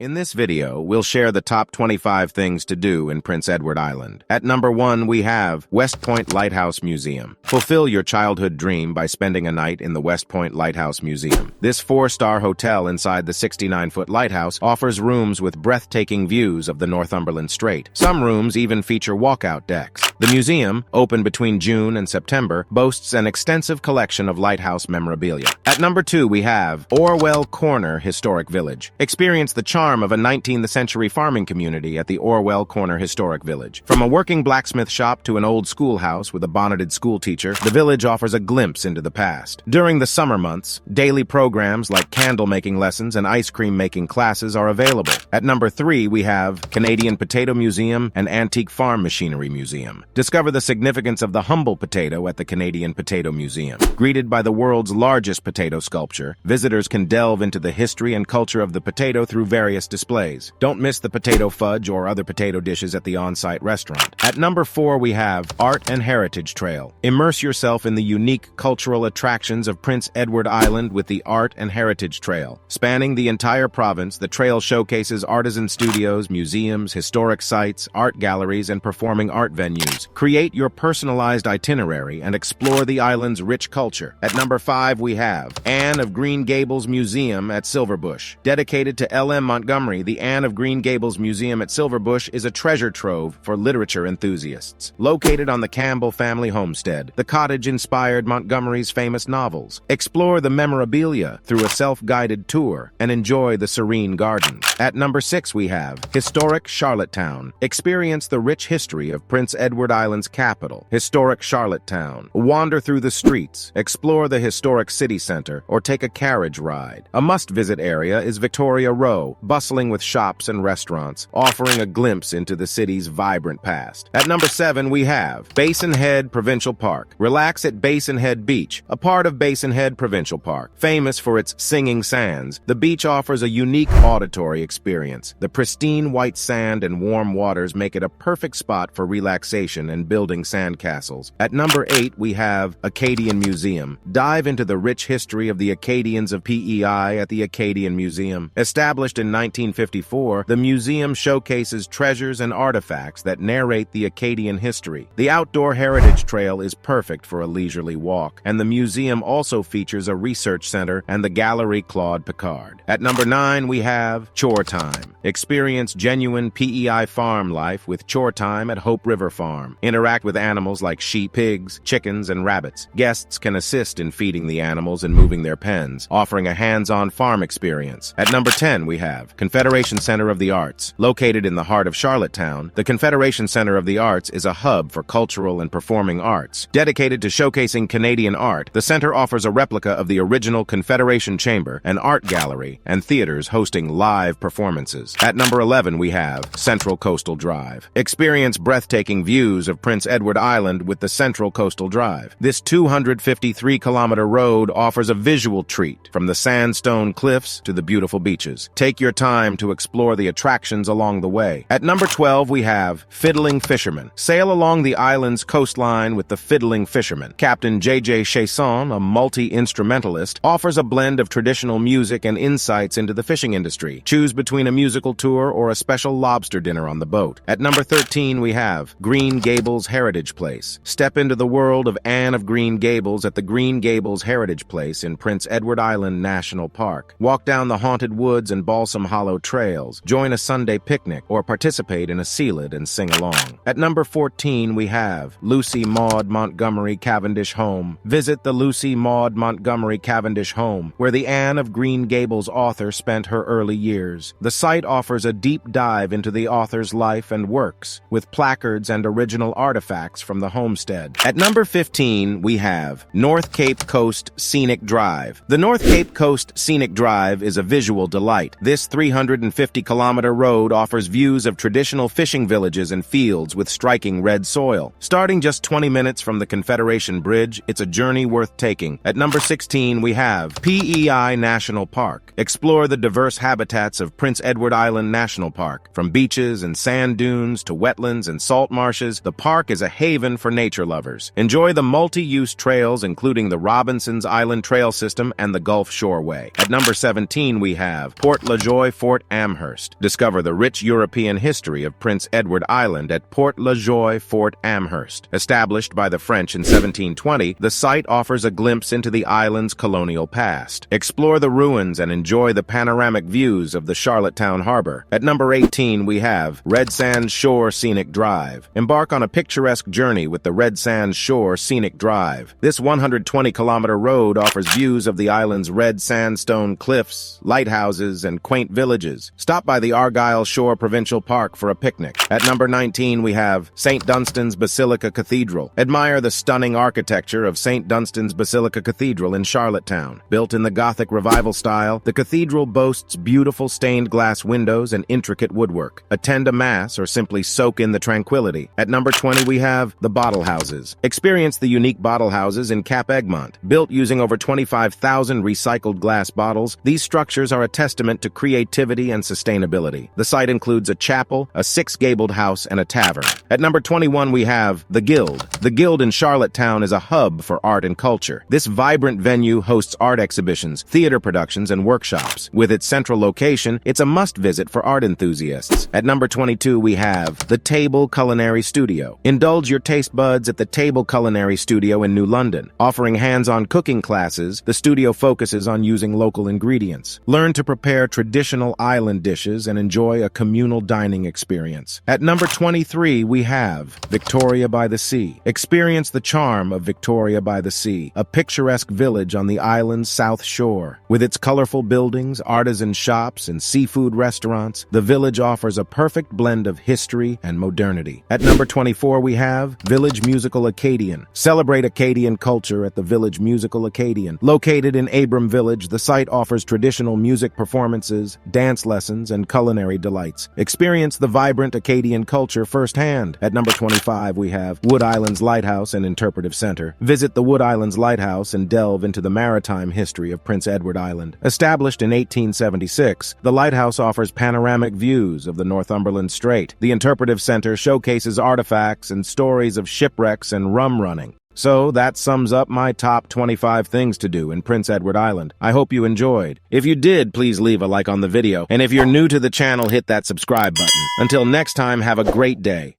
In this video, we'll share the top 25 things to do in Prince Edward Island. At number 1, we have West Point Lighthouse Museum. Fulfill your childhood dream by spending a night in the West Point Lighthouse Museum. This 4-star hotel inside the 69-foot lighthouse offers rooms with breathtaking views of the Northumberland Strait. Some rooms even feature walkout decks. The museum, open between June and September, boasts an extensive collection of lighthouse memorabilia. At number 2, we have Orwell Corner Historic Village. Experience the charm of a 19th century farming community at the Orwell Corner Historic Village. From a working blacksmith shop to an old schoolhouse with a bonneted schoolteacher, the village offers a glimpse into the past. During the summer months, daily programs like candle-making lessons and ice cream-making classes are available. At number 3, we have Canadian Potato Museum and Antique Farm Machinery Museum. Discover the significance of the humble potato at the Canadian Potato Museum. Greeted by the world's largest potato sculpture, visitors can delve into the history and culture of the potato through various displays. Don't miss the potato fudge or other potato dishes at the on-site restaurant. At number 4, we have Art and Heritage Trail. Immerse yourself in the unique cultural attractions of Prince Edward Island with the Art and Heritage Trail. Spanning the entire province, the trail showcases artisan studios, museums, historic sites, art galleries, and performing art venues. Create your personalized itinerary and explore the island's rich culture. At number 5, we have Anne of Green Gables Museum at Silverbush. Dedicated to L.M. Montgomery, the Anne of Green Gables Museum at Silverbush is a treasure trove for literature enthusiasts. Located on the Campbell family homestead, the cottage inspired Montgomery's famous novels. Explore the memorabilia through a self-guided tour and enjoy the serene gardens. At number 6, we have Historic Charlottetown. Experience the rich history of Prince Edward Island's capital, Historic Charlottetown. Wander through the streets, explore the historic city center, or take a carriage ride. A must-visit area is Victoria Row, bustling with shops and restaurants, offering a glimpse into the city's vibrant past. At number 7, we have Basin Head Provincial Park. Relax at Basin Head Beach, a part of Basin Head Provincial Park. Famous for its singing sands, the beach offers a unique auditory experience. The pristine white sand and warm waters make it a perfect spot for relaxation and building sandcastles. At number 8, we have Acadian Museum. Dive into the rich history of the Acadians of PEI at the Acadian Museum. Established in 1954, the museum showcases treasures and artifacts that narrate the Acadian history. The outdoor heritage trail is perfect for a leisurely walk, and the museum also features a research center and the Gallery Claude Picard. At number 9, we have Chore Time. Experience genuine PEI farm life with Chore Time at Hope River Farm. Interact with animals like sheep, pigs, chickens, and rabbits. Guests can assist in feeding the animals and moving their pens, offering a hands-on farm experience. At number 10, we have Confederation Center of the Arts. Located in the heart of Charlottetown, the Confederation Center of the Arts is a hub for cultural and performing arts. Dedicated to showcasing Canadian art, the center offers a replica of the original Confederation Chamber, an art gallery, and theaters hosting live performances. At number 11, we have Central Coastal Drive. Experience breathtaking views of Prince Edward Island with the Central Coastal Drive. This 253-kilometer road offers a visual treat, from the sandstone cliffs to the beautiful beaches. Take your time to explore the attractions along the way. At number 12, we have Fiddling Fisherman. Sail along the island's coastline with the Fiddling Fisherman. Captain J.J. Chasson, a multi-instrumentalist, offers a blend of traditional music and insights into the fishing industry. Choose between a musical tour or a special lobster dinner on the boat. At number 13, we have Green Gables Heritage Place. Step into the world of Anne of Green Gables at the Green Gables Heritage Place in Prince Edward Island National Park. Walk down the haunted woods and Balsam Hollow trails, join a Sunday picnic, or participate in a sealid and sing along. At number 14, we have Lucy Maud Montgomery Cavendish Home. Visit the Lucy Maud Montgomery Cavendish Home, where the Anne of Green Gables author spent her early years. The site offers a deep dive into the author's life and works, with placards and original artifacts from the homestead. At number 15, we have North Cape Coast Scenic Drive. The North Cape Coast Scenic Drive is a visual delight. This 350-kilometer road offers views of traditional fishing villages and fields with striking red soil. Starting just 20 minutes from the Confederation Bridge, it's a journey worth taking. At number 16, we have PEI National Park. Explore the diverse habitats of Prince Edward Island National Park. From beaches and sand dunes to wetlands and salt marshes, the park is a haven for nature lovers. Enjoy the multi-use trails, including the Robinson's Island Trail System and the Gulf Shoreway. At number 17, we have Port La Joie Joy Fort Amherst. Discover the rich European history of Prince Edward Island at Port La Joie Fort Amherst. Established by the French in 1720, the site offers a glimpse into the island's colonial past. Explore the ruins and enjoy the panoramic views of the Charlottetown Harbor. At number 18, we have Red Sands Shore Scenic Drive. Embark on a picturesque journey with the Red Sands Shore Scenic Drive. This 120-kilometer road offers views of the island's red sandstone cliffs, lighthouses, and quaint villages. Stop by the Argyle Shore Provincial Park for a picnic. At number 19, we have St. Dunstan's Basilica Cathedral. Admire the stunning architecture of St. Dunstan's Basilica Cathedral in Charlottetown. Built in the Gothic Revival style, the cathedral boasts beautiful stained glass windows and intricate woodwork. Attend a mass or simply soak in the tranquility. At number 20, we have the Bottle Houses. Experience the unique bottle houses in Cap Egmont. Built using over 25,000 recycled glass bottles, these structures are a testament to creativity and sustainability. The site includes a chapel, a six-gabled house, and a tavern. At number 21, we have the Guild. The Guild in Charlottetown is a hub for art and culture. This vibrant venue hosts art exhibitions, theater productions, and workshops. With its central location, it's a must-visit for art enthusiasts. At number 22, we have the Table Culinary Studio. Indulge your taste buds at the Table Culinary Studio in New London. Offering hands-on cooking classes, the studio focuses on using local ingredients. Learn to prepare traditional island dishes and enjoy a communal dining experience. At number 23, we have Victoria by the Sea. Experience the charm of Victoria by the Sea, a picturesque village on the island's south shore. With its colorful buildings, artisan shops, and seafood restaurants, the village offers a perfect blend of history and modernity. At number 24, we have Village Musical Acadian. Celebrate Acadian culture at the Village Musical Acadian. Located in Abram Village, the site offers traditional music performances, dance lessons, and culinary delights. Experience the vibrant Acadian culture firsthand. At number 25, we have Wood Islands Lighthouse and Interpretive Center. Visit the Wood Islands Lighthouse and delve into the maritime history of Prince Edward Island. Established in 1876, the lighthouse offers panoramic views of the Northumberland Strait. The Interpretive Center showcases artifacts and stories of shipwrecks and rum running. So that sums up my top 25 things to do in Prince Edward Island. I hope you enjoyed. If you did, please leave a like on the video. And if you're new to the channel, hit that subscribe button. Until next time, have a great day.